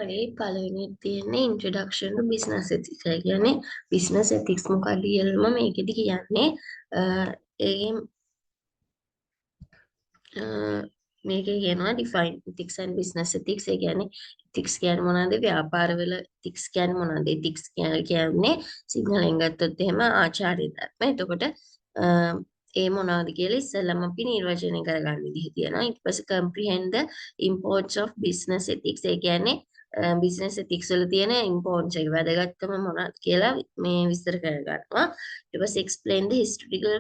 හරි පළවෙනි තියෙන්නේ introduction to business ethics. ඒ කියන්නේ business ethics මොකක්ද කියලාම මේකෙදි කියන්නේ ඒ මේකේ කියනවා define ethics and business ethics. ඒ කියන්නේ ethics කියන්නේ මොනවද? ව්‍යාපාරවල ethics කියන්නේ මොනවද? ethics කියන්නේ සිංහලෙන් ගත්තොත් එහෙම ආචාර්ය ධර්ම. එතකොට ඒ මොනවද කියලා ඉස්සෙල්ලම අපි නිර්වචනය කරගන්න විදිහ තියෙනවා. ඊට පස්සේ comprehend the importance of business ethics. ඒ කියන්නේ business ethics වල තියෙන importance එක වැදගත්කම මොනවද කියලා මේ විස්තර කරගන්නවා. ඊට පස්සේ explain the historical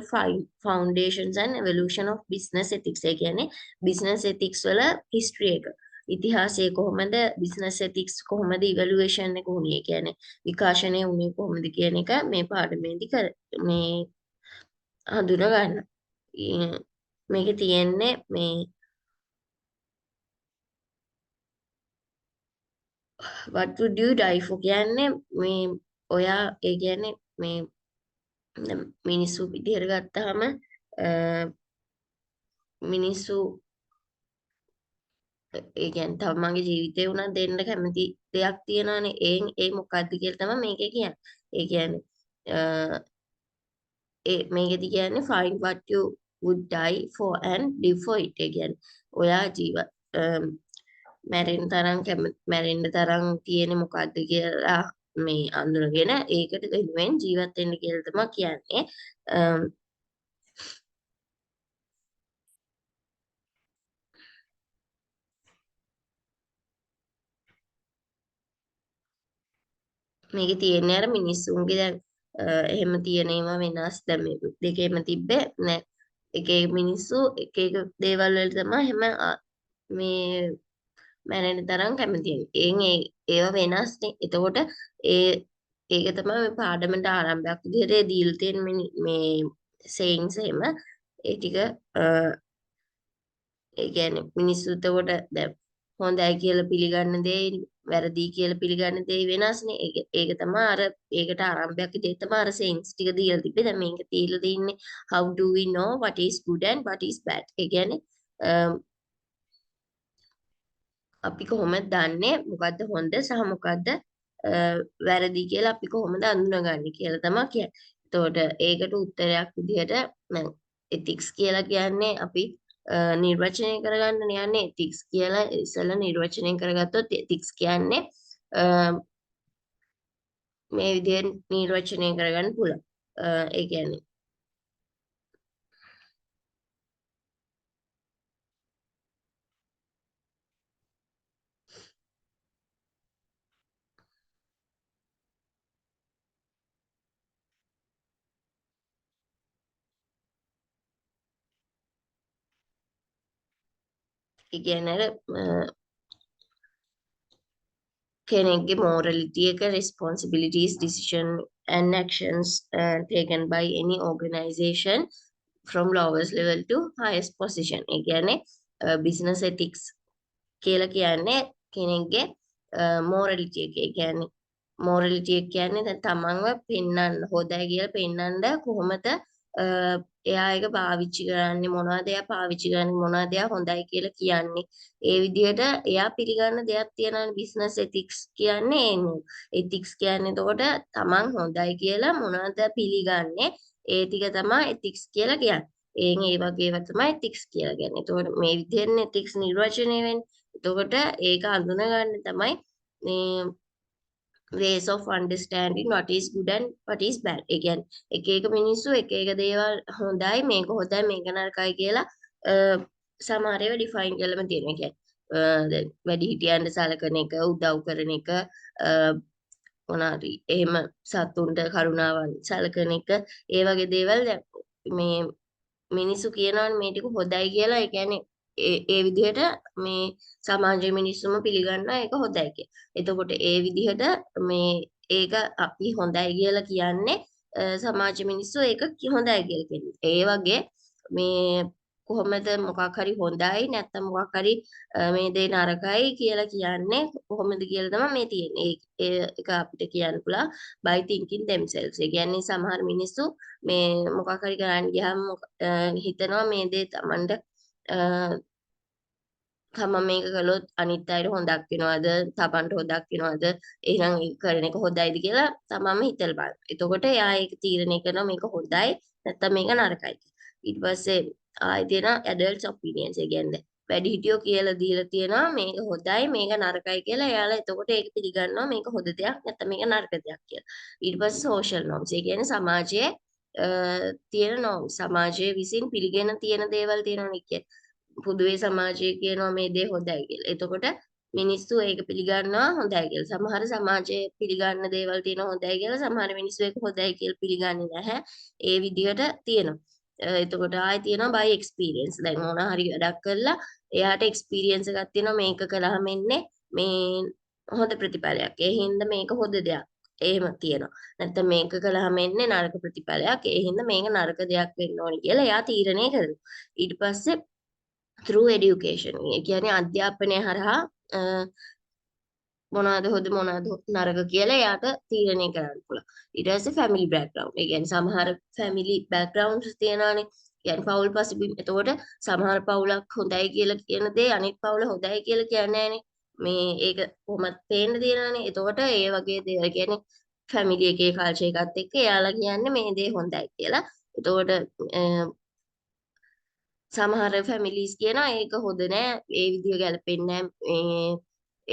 foundations and evolution of business ethics. ඒ කියන්නේ business ethics වල history එක. ඉතිහාසය කොහොමද business ethics කොහොමද evaluation එක වුනේ කියන්නේ විකාශනය වුනේ කොහොමද කියන එක මේ පාඩමේදී මේ හඳුනා ගන්න. මේකේ තියෙන්නේ මේ what would you die for කියන්නේ මේ ඔයා ඒ කියන්නේ මේ මිනිස්සු විදිහට ගත්තාම මිනිස්සු ඒ කියන්නේ තමන්ගේ ජීවිතේ උනත් දෙන්න කැමති දෙයක් තියෙනවානේ ඒ මොකක්ද කියලා තමයි මේකේ කියන්නේ. ඒ කියන්නේ මේකෙදි කියන්නේ find what you would die for and live for it. ඒ කියන්නේ ඔයා මැරෙන්න තරම් තියෙන මොකක්ද කියලා මේ අඳුනගෙන ඒකට වෙනුවෙන් ජීවත් වෙන්න කියලා තමයි කියන්නේ. මේකේ තියෙන්නේ අර මිනිස්සුන්ගේ දැන් එහෙම තියෙන ඒවා වෙනස් දැන් මේ දෙකේම තිබ්බේ නෑ එක එක මිනිස්සු එක එක දේවල් වලට තමයි එහෙම මේ මැරෙන්න තරම් කැමති වෙන්නේ. ඒවා වෙනස්නේ. එතකොට ඒක තමයි මේ පාඩමට ආරම්භයක් විදිහට දීලා තියෙන මේ sayings එහෙම ඒ ටික ඒ කියන්නේ මිනිස්සු එතකොට දැන් හොඳයි කියලා පිළිගන්න දේ වැරදි කියලා පිළිගන්න දේ වෙනස්නේ. ඒක තමයි අර ඒකට ආරම්භයක් විදිහට තමයි අර sayings ටික දීලා තිබ්බේ. දැන් මේක දීලා තින්නේ how do we know what is good and what is bad. ඒ කියන්නේ අපි කොහොමද දන්නේ මොකද්ද හොඳ සහ මොකද්ද වැරදි කියලා අපි කොහොමද අඳුනගන්නේ කියලා තමයි කියන්නේ. එතකොට ඒකට උත්තරයක් විදිහට ethics කියලා කියන්නේ අපි නිර්වචනය කරගන්න යන්නේ ethics කියලා ඉස්සෙල්ලා නිර්වචනය කරගත්තොත් ethics කියන්නේ මේ විදිහට නිර්වචනය කරගන්න පුළුවන්. ඒ කියන්නේ කෙනෙක්ගේ morality එක responsibilities decision and actions taken by any organization from lowest level to highest position. ඒ කියන්නේ business ethics කියලා කියන්නේ කෙනෙක්ගේ morality එක. ඒ කියන්නේ morality එක කියන්නේ දැන් තමන්ව පෙන්වන්න හොඳයි කියලා පෙන්වන්න කොහොමද එයා ඒක පාවිච්චි කරන්නේ මොනවද එයා පාවිච්චි කරන්නේ මොනවද එයා හොඳයි කියලා කියන්නේ ඒ විදිහට එයා පිළිගන්න දෙයක් තියෙනවානේ business ethics කියන්නේ ethics කියන්නේ එතකොට තමන් හොඳයි කියලා මොනවද පිළිගන්නේ ඒ ටික තමයි ethics කියලා කියන්නේ ඒ වගේ ඒවා තමයි ethics කියලා කියන්නේ. එතකොට මේ විදිහෙන් ethics නිර්වචනය වෙන්නේ. එතකොට ඒක අඳුනගන්න තමයි මේ ways of understanding what is good and what is bad. ඒ කියන්නේ එක එක මිනිස්සු එක එක දේවල් හොඳයි මේක හොඳයි මේක නරකයි කියලා සමහර ඒවා ඩිෆයින් කරලම තියෙනවා. කියන්නේ වැඩිහිටියන්ට සලකන එක උදව් කරන එක මොනාරි එහෙම සතුන්ට කරුණාවන් සලකන එක ඒ වගේ දේවල් මේ මිනිස්සු කියනවනේ මේ ටික හොඳයි කියලා. ඒ කියන්නේ ඒ විදිහට මේ සමාජයේ මිනිස්සුම පිළිගන්නවා ඒක හොඳයි කියලා. එතකොට ඒ විදිහට මේ ඒක අපි හොඳයි කියලා කියන්නේ සමාජ මිනිස්සු ඒක හොඳයි කියලා කියන්නේ. ඒ වගේ මේ කොහොමද මොකක් හරි හොඳයි නැත්නම් මොකක් හරි මේ දේ නරකයි කියලා කියන්නේ කොහොමද කියලා තමයි මේ තියෙන්නේ. ඒක අපිට කියන්න පුළුවන් by thinking themselves. ඒ කියන්නේ සමහර මිනිස්සු මේ මොකක් හරි කරන්න ගියාම හිතනවා මේ දේ Tamanට තමන් මේක කළොත් අනිත් අයට හොඳක් වෙනවද තමන්ට හොඳක් වෙනවද එහෙනම් ඒක කරන එක හොඳයිද කියලා තමන්ම හිතලා බලන්න. එතකොට එයා ඒක තීරණය කරනවා මේක හොඳයි නැත්නම් මේක නරකයි කියලා. ඊට පස්සේ ආයෙ තියෙනවා ඇඩල්ට්ස් ඔපිනියන්ස්. ඒ කියන්නේ වැඩිහිටියෝ කියලා දීලා තියෙනවා මේක හොඳයි මේක නරකයි කියලා. එයාලා එතකොට ඒක පිළිගන්නවා මේක හොඳ දෙයක් නැත්නම් මේක නරක දෙයක් කියලා. ඊට පස්සේ සෝෂල් නෝම්ස්. ඒ කියන්නේ සමාජයේ තියෙන නෝම්ස්. සමාජයේ විසින් පිළිගෙන තියෙන දේවල් තියෙනවනේ. පුදුවේ සමාජය කියනවා මේ දේ හොඳයි කියලා. එතකොට මිනිස්සු ඒක පිළිගන්නවා හොඳයි කියලා. සමහර සමාජයේ පිළිගන්න දේවල් තියෙනවා හොඳයි කියලා. සමහර මිනිස්සු ඒක හොඳයි කියලා පිළිගන්නේ නැහැ. ඒ විදිහට තියෙනවා. එතකොට ආයෙ තියෙනවා බයි එක්ස්පීරියන්ස්. දැන් මොන හරි වැඩක් කරලා එයාට එක්ස්පීරියන්ස් එකක් තියෙනවා මේක කළාම එන්නේ මේ හොඳ ප්‍රතිඵලයක්. ඒ හින්දා මේක හොඳ දෙයක්. එහෙම තියෙනවා. නැත්නම් මේක කළාම එන්නේ නරක ප්‍රතිඵලයක්. ඒ හින්දා මේක නරක දෙයක් වෙන්න ඕනි කියලා එයා තීරණය කරනවා. ඊට පස්සේ through education. ඒ කියන්නේ අධ්‍යාපනය හරහා මොනවද හොඳ මොනවද නරක කියලා එයාට තීරණය කරන්න පුළුවන්. ඊට පස්සේ family background. ඒ කියන්නේ සමහර family backgrounds තියෙනවානේ. කියන්නේ පවුල් පසුබිම්. එතකොට සමහර පවුලක් හොඳයි කියලා කියන දේ අනිත් පවුල හොඳයි කියලා කියන්නේ නැහනේ. මේ ඒක කොහොමද පේන්න තියෙනවානේ. එතකොට ඒ වගේ දේවල් කියන්නේ family එකේ culture එකත් එක්ක එයාලා කියන්නේ මේ දේ හොඳයි කියලා. එතකොට සමහර ෆැමිලිස් කියනවා ඒක හොඳ නෑ ඒ විදිහ ගැලපෙන්නේ නෑ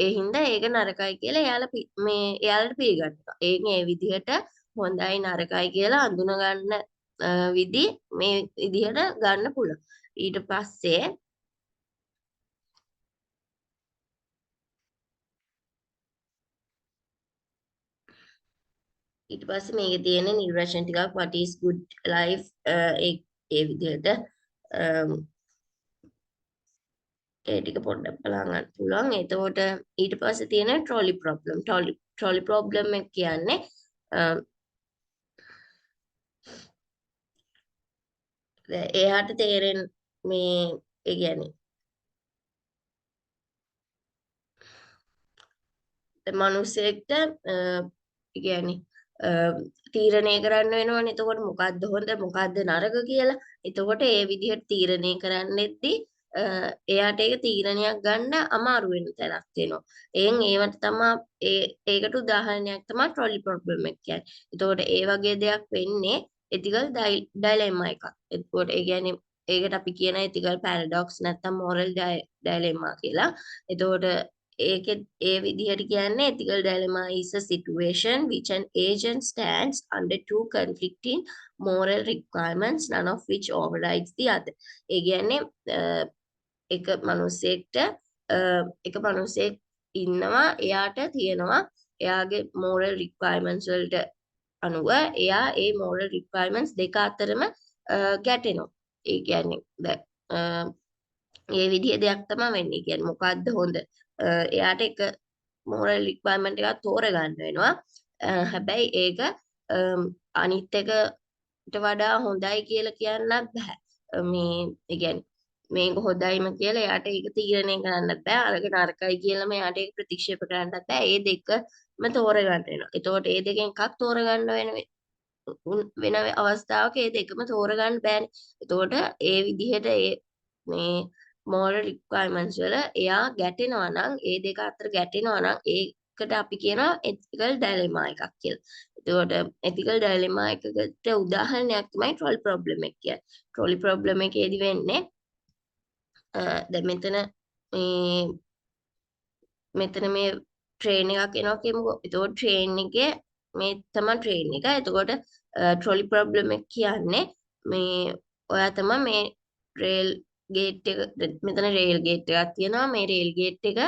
ඒ හින්දා ඒක නරකයි කියලා එයාලට පිළිගන්නවා. ඒක ඒ විදිහට හොඳයි නරකයි කියලා අඳුන ගන්න විදි මේ විදිහට ගන්න පුළුවන්. ඊට පස්සේ මේකේ තියෙන නිර්වචන ටිකක් what is good life ඒ විදිහට ඒ ටික පොඩ්ඩක් බලන්න පුළුවන්. එතකොට ඊට පස්සේ තියෙන trolley problem. trolley problem එක කියන්නේ එයාට තේරෙන මේ ඒ කියන්නේ මිනිස්සෙක්ට කියන්නේ තීරණය කරන්න වෙනවනේ. එතකොට මොකද්ද හොඳ මොකද්ද නරක කියලා. එතකොට ඒ විදිහට තීරණය කරන්නෙද්දී එයාට ඒක තීරණයක් ගන්න අමාරු වෙන තැනක් තියෙනවා. ඒවට තමයි ඒකට උදාහරණයක් තමයි trolley problem එක කියන්නේ. එතකොට ඒ වගේ දෙයක් වෙන්නේ ethical dilemma එකක්. එතකොට ඒ කියන්නේ ඒකට අපි කියන ethical paradox නැත්නම් moral dilemma කියලා. එතකොට ඒ විදිහට කියන්නේ ethical dilemma is a situation which an agent stands under two conflicting moral requirements none of which overrides the other. ඒ කියන්නේ එක මිනිසෙක් ඉන්නවා එයාට තියෙනවා එයාගේ moral requirements වලට අනුව එයා ඒ moral requirements දෙක අතරම ගැටෙනවා. ඒ කියන්නේ ඒ විදිහ දෙයක් තමයි වෙන්නේ. කියන්නේ මොකද්ද හොඳ? එයාට එක moral requirement එකක් තෝරගන්න වෙනවා. හැබැයි ඒක අනිත් එකට වඩා හොඳයි කියලා කියන්නත් බෑ. ඒ කියන්නේ මේක හොඳයිම කියලා එයාට ඒක තීරණය කරන්නත් බෑ. අරක නරකයි කියලාම එයාට ඒක ප්‍රතික්ෂේප කරන්නත් බෑ. ඒ දෙකම තෝරගන්න වෙනවා. එතකොට ඒ දෙකෙන් එකක් තෝරගන්න වෙන අවස්ථාවක ඒ දෙකම තෝරගන්න බෑනේ. එතකොට ඒ විදිහට මේ moral requirements වල එයා ගැටෙනවා නම් ඒ දෙක අතර ගැටෙනවා නම් ඒකට අපි කියනවා ethical dilemma එකක් කියලා. එතකොට ethical dilemma එකකට උදාහරණයක් තමයි trolley problem එක කියන්නේ. trolley problem එකේදී වෙන්නේ දැන් මෙතන මේ ට්‍රේන් එකක් එනවා කියමුකෝ. එතකොට ට්‍රේන් එකේ මේ තමයි ට්‍රේන් එක. එතකොට trolley problem එක කියන්නේ මේ ඔයා තමයි මේ රේල් ගේට් එක මෙතන රේල් ගේට් එකක් තියෙනවා. මේ රේල් ගේට් එක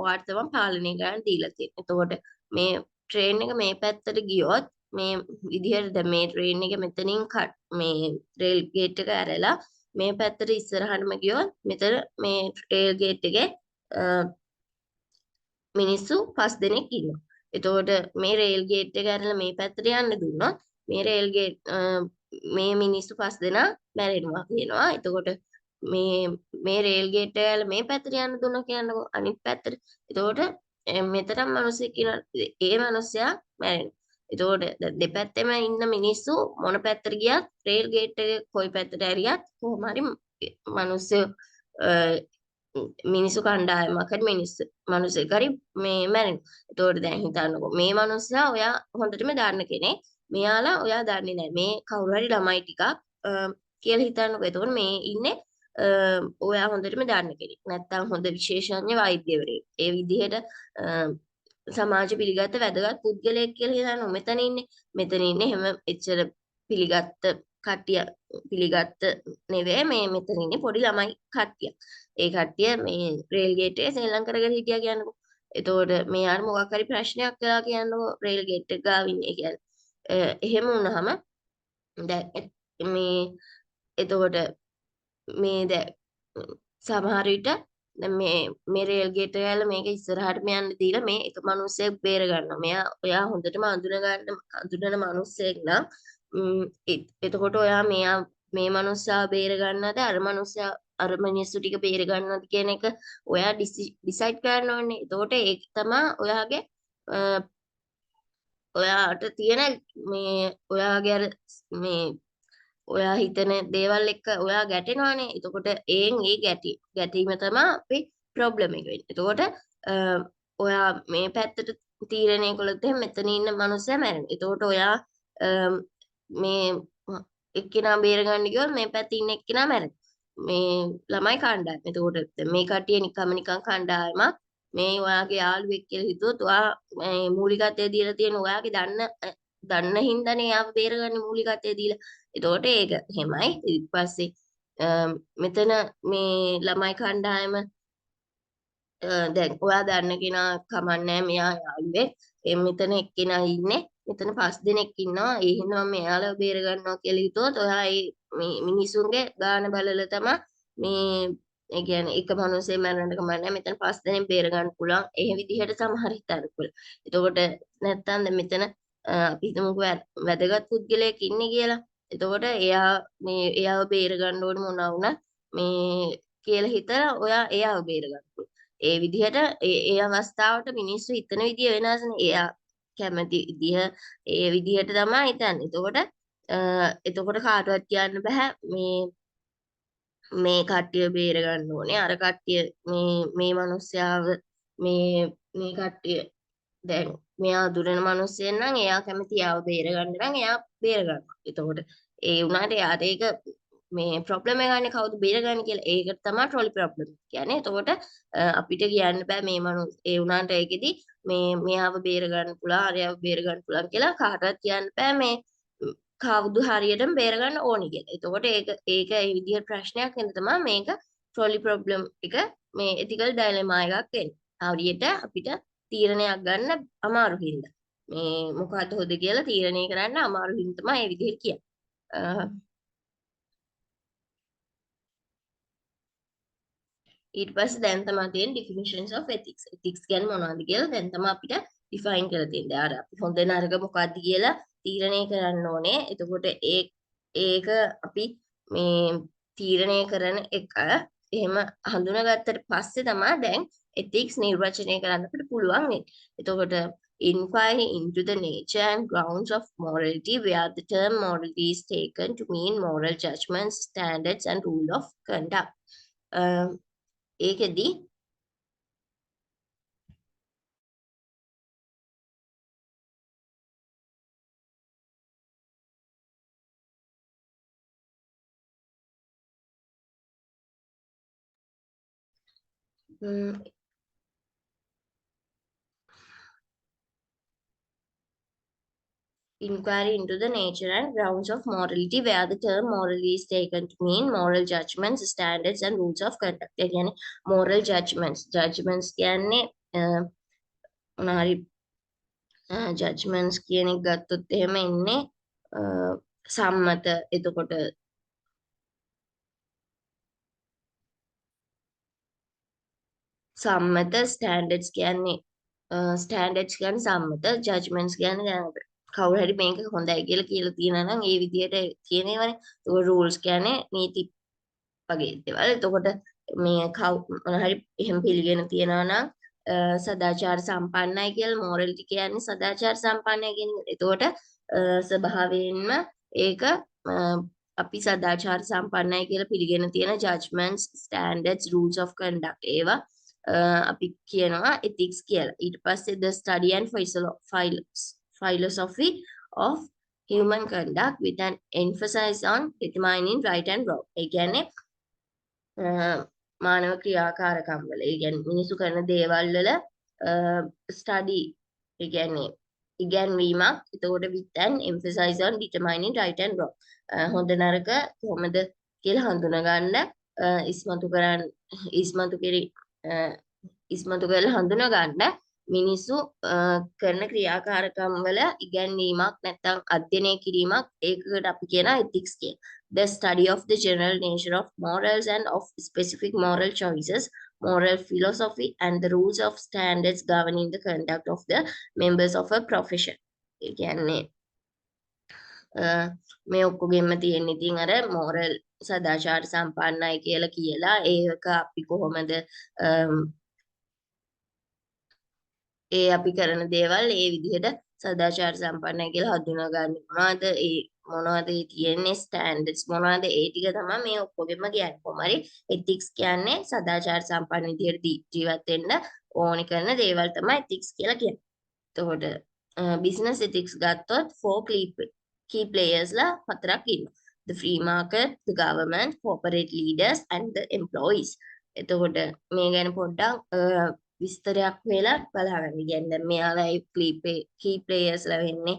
ඔයාට තමයි පාලනය කරන්න දීලා තියෙන්නේ. එතකොට මේ ට්‍රේන් එක මේ පැත්තට ගියොත් මේ විදිහට දැන් මේ ට්‍රේන් එක මෙතනින් මේ රේල් ගේට් එක ඇරලා මේ පැත්තට ඉස්සරහටම ගියොත් මෙතන මේ රේල් ගේට් එකේ මිනිස්සු 5 දෙනෙක් ඉන්නවා. එතකොට මේ රේල් ගේට් එක ඇරලා මේ පැත්තට යන්න දුන්නොත් මේ මිනිස්සු 5 දෙනා මැරෙනවා කියනවා. එතකොට මේ රේල් ගේට් එක ඇරලා මේ පැත්තට යන්න දුන්නා කියන්නකො අනිත් පැත්තට. එතකොට මෙතන මිනිස්සෙක් ඉන්නවා. ඒ මිනිස්සයා මැරෙනවා. එතකොට දෙපැත්තෙම ඉන්න මිනිස්සු මොන පැත්තට ගියත් රේල් ගේට් එක කොයි පැත්තට ඇරියත් කොහොම හරි මිනිස්සු මිනිස්සු කණ්ඩායමක් හරි මිනිස්සෙක් හරි මේ මැරෙනවා. එතකොට දැන් හිතන්නකෝ මේ මනුස්සයා ඔයා හොඳටම දන්න කෙනෙක්. මෙයාලා ඔයා දන්නේ නැහැ. මේ කවුරු හරි ළමයි ටිකක් කියලා හිතන්නකෝ. එතකොට මේ ඉන්නේ ඔයා හොඳටම දන්න කෙනෙක්. නැත්තම් හොඳ විශේෂඥ වෛද්‍යවරයෙක්. ඒ විදිහට සමාජ පිළිගත් වැදගත් පුද්ගලයෙක් කියලා හිතන්න මෙතන ඉන්නේ. මෙතන ඉන්නේ හැම එච්චර පිළිගත්ත කට්ටිය පිළිගත්ත නෙවෙයි මේ මෙතන ඉන්නේ පොඩි ළමයි කට්ටියක්. ඒ කට්ටිය මේ රේල් ගේට්ටේ සෙල්ලම් කරගෙන හිටියා කියන්නකෝ. එතකොට මෙයාට මොකක් හරි ප්‍රශ්නයක් කළා කියන්නකෝ රේල් ගේට් එක ගාව ඉන්නේ කියන්නේ. එහෙම වුණාම දැන් මේ එතකොට මේ දැන් සමහර විට දැන් මේ රේල් ගේට් එක ඇවිල්ලා මේක ඉස්සරහටම යන්න දීලා මේ එක මිනිස්සෙක් බේර ගන්නවා. ඔයා හොඳටම අඳුනන මිනිස්සෙක් නම් එතකොට ඔයා මේ මිනිස්සාව බේර ගන්නවද අර මිනිස්සයා අර මිනිස්සු ටික බේර ගන්නවද කියන එක ඔයා ඩිසයිඩ් කරන්න ඕනේ. එතකොට ඒක තමයි ඔයාගේ ඔයාට තියෙන මේ ඔයාගේ අර මේ ඔයා හිතන දේවල් එක්ක ඔයා ගැටෙනවානේ. එතකොට ඒ ගැටීම තමයි අපේ ප්‍රොබ්ලම් එක වෙන්නේ. එතකොට ඔයා මේ පැත්තට තීරණය කළොත් එහෙනම් මෙතන ඉන්න මනුස්සයා මැරෙනවා. එතකොට ඔයා මේ එක්කෙනා බේරගන්න ගියොත් මේ පැත්තේ ඉන්න එක්කෙනා මැරෙනවා. මේ ළමයි කණ්ඩායම. එතකොට මේ කට්ටිය නිකන් කණ්ඩායමක් මේ ඔයාගේ යාළුවෙක් කියලා හිතුවොත් ඔයා මූලිකත්වය දීලා තියෙන ඔයාගේ දන්න හින්දානේ යාව බේරගන්නේ මූලිකත්වය දීලා. එතකොට ඒක එහෙමයි. ඊට පස්සේ මෙතන මේ ළමයි කණ්ඩායම දැන් ඔයා දන්න කෙනා කමන්නේ මෙයා යාළුවෙක්. මෙතන එක්කෙනා ඉන්නේ. මෙතන 5 දෙනෙක් ඉන්නවා. ඒ හින්දා මම මෙයාලව බේර ගන්නවා කියලා හිතුවොත් ඔයා මේ මිනිසුන්ගේ ගාන බලලා තමයි මේ ඒ කියන්නේ එක මිනිහෙක් මරන්න කමන්නේ මෙතන 5 දෙනෙක් බේර ගන්න පුළුවන්. ඒ විදිහට සමහර හිතන්න පුළුවන්. එතකොට නැත්තම් දැන් මෙතන අපි හිතමුකෝ වැදගත් පුද්ගලයෙක් ඉන්නේ කියලා. එතකොට එයාව බේර ගන්න ඕනේ මොනවා වුණත් මේ කියලා හිතලා ඔයා එයාව බේර ගන්න පුළුවන්. ඒ විදිහට ඒ අවස්ථාවට මිනිස්සු හිතන විදිය වෙනස්නේ. එයා කැමති විදිහ ඒ විදිහට තමයි හිතන්නේ. එතකොට කාටවත් කියන්න බෑ මේ කට්ටිය බේර ගන්න ඕනේ. අර කට්ටිය මේ මිනිස්යාව මේ කට්ටිය දැන් මෙයා දුරන මිනිස්සෙන් නම් එයා කැමති යාව බේර ගන්න නම් එයා බේර ගන්නවා. එතකොට ඒ වුණාට එයාට ඒක මේ ප්‍රොබ්ලම් එක ගන්න කවුද බේරගන්නේ කියලා. ඒකට තමයි ට්‍රොලි ප්‍රොබ්ලම් කියන්නේ. එතකොට අපිට කියන්න බෑ ඒ වුණාට ඒකෙදි මෙයාව බේර ගන්න පුළුවන්, අරයාව බේර ගන්න පුළුවන් කියලා කාටවත් කියන්න බෑ මේ කවුද හරියටම බේර ගන්න ඕනි කියලා. එතකොට ඒක ඒ විදිහට ප්‍රශ්නයක් වෙන තමයි මේක ට්‍රොලි ප්‍රොබ්ලම් එක මේ එතිකල් ඩයිලෙමා එකක් වෙන්නේ. හරියට අපිට තීරණයක් ගන්න අමාරු හින්දා. මේ මොකක්ද හොද කියලා තීරණය කරන්න අමාරු හින්දා තමයි මේ විදිහට කියන්නේ. ඊට පස්සේ දැන් තමයි තියෙන definitions of ethics. ethics කියන්නේ මොනවද කියලා දැන් තමයි අපිට define කරලා තියෙන්නේ. අර අපි හොඳ නරක මොකක්ද කියලා තීරණය කරන්න ඕනේ. එතකොට ඒක අපි මේ තීරණය කරන එක එහෙම හඳුනාගත්තට පස්සේ තමයි දැන් ethics නිර්වචනය කරන්න අපිට පුළුවන් වෙන්නේ. එතකොට inquiry into the nature and grounds of morality where the term morality is taken to mean moral judgments, standards and rule of conduct. ඒකෙදි inquiry into the nature and grounds of morality where the term morality is taken to mean moral judgments, standards and rules of conduct. ඒ කියන්නේ moral judgments කියන්නේ මොනවාරි judgments කියන එක ගත්තොත් එහෙම ඉන්නේ සම්මත එතකොට සම්මත standards කියන්නේ සම්මත judgments කියන්නේ කවුරු හරි මේක හොඳයි කියලා තියෙනවා නම් ඒ විදිහට කියනේවනේ. ඒක rules කියන්නේ නීති වගේ දේවල්. එතකොට මේ මොන හරි එහෙම පිළිගෙන තියනවා නම් සදාචාර සම්පන්නයි කියලා morality කියන්නේ සදාචාර සම්පන්නයි කියන එක. එතකොට ස්වභාවයෙන්ම ඒක අපි සදාචාර සම්පන්නයි කියලා පිළිගෙන තියෙන judgments standards rules of conduct ඒවා අපි කියනවා ethics කියලා. ඊට පස්සේ the study and philosophy of human conduct with an emphasis on determining right and wrong. ඒ කියන්නේ මානව ක්‍රියාකාරකම් වල ඒ කියන්නේ මිනිසු කරන දේවල් වල study ඒ කියන්නේ ඉගැන්වීමක්. එතකොට with an emphasis on determining right and wrong. හොඳ නරක කොහොමද කියලා හඳුනගන්න ඉස්මතු කරලා හඳුනගන්න මිනිස්සු කරන ක්‍රියාකාරකම් වල ඉගැන්වීමක් නැත්නම් අධ්‍යයනය කිරීමක් ඒකකට අපි කියන ethics කියලා. The study of the general nature of morals and of specific moral choices, moral philosophy and the rules of standards governing the conduct of the members of a profession. ඒ කියන්නේ මේ ඔක්කොගෙම තියෙන ඉතින් අර moral සදාචාර සම්පන්නයි කියලා ඒක අපි කොහොමද ඒ අපි කරන දේවල් ඒ විදිහට සදාචාර සම්පන්නයි කියලා හඳුනාගන්නේ මොනවද ඒ තියෙන්නේ ස්ටෑන්ඩඩ්ස් මොනවද ඒ ටික තමයි මේ ඔක්කොගෙම කියන්නේ කොහමරි ethics කියන්නේ සදාචාර සම්පන්න විදිහට ජීවත් වෙන්න ඕනි කරන දේවල් තමයි ethics කියලා කියන්නේ. එතකොට business ethics ගත්තොත් four key players ලා හතරක් ඉන්නවා. The free market, the government, corporate leaders and the employees. එතකොට මේ ගැන පොඩ්ඩක් විස්තරයක් වෙලා බලන්න. කියන්නේ මෙයාලා key players ලා වෙන්නේ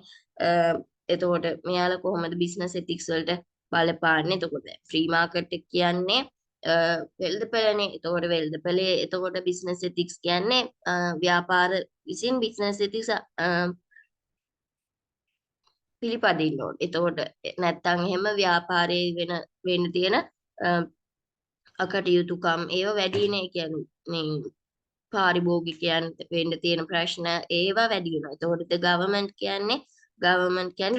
එතකොට මෙයාලා කොහොමද business ethics වලට බලපාන්නේ? එතකොට free market එක කියන්නේ වෙළඳපළනේ. එතකොට වෙළඳපළේ එතකොට business ethics කියන්නේ ව්‍යාපාර විසින් business ethics පිළිපදින්න ඕනේ. එතකොට නැත්තම් එහෙම ව්‍යාපාරයේ වෙන්න තියෙන අකටයුතුකම් ඒවා වැඩිනේ. කියන්නේ මේ පාරිභෝගිකයන් වෙන්න තියෙන ප්‍රශ්න ඒවා වැඩි වෙනවා. එතකොට government කියන්නේ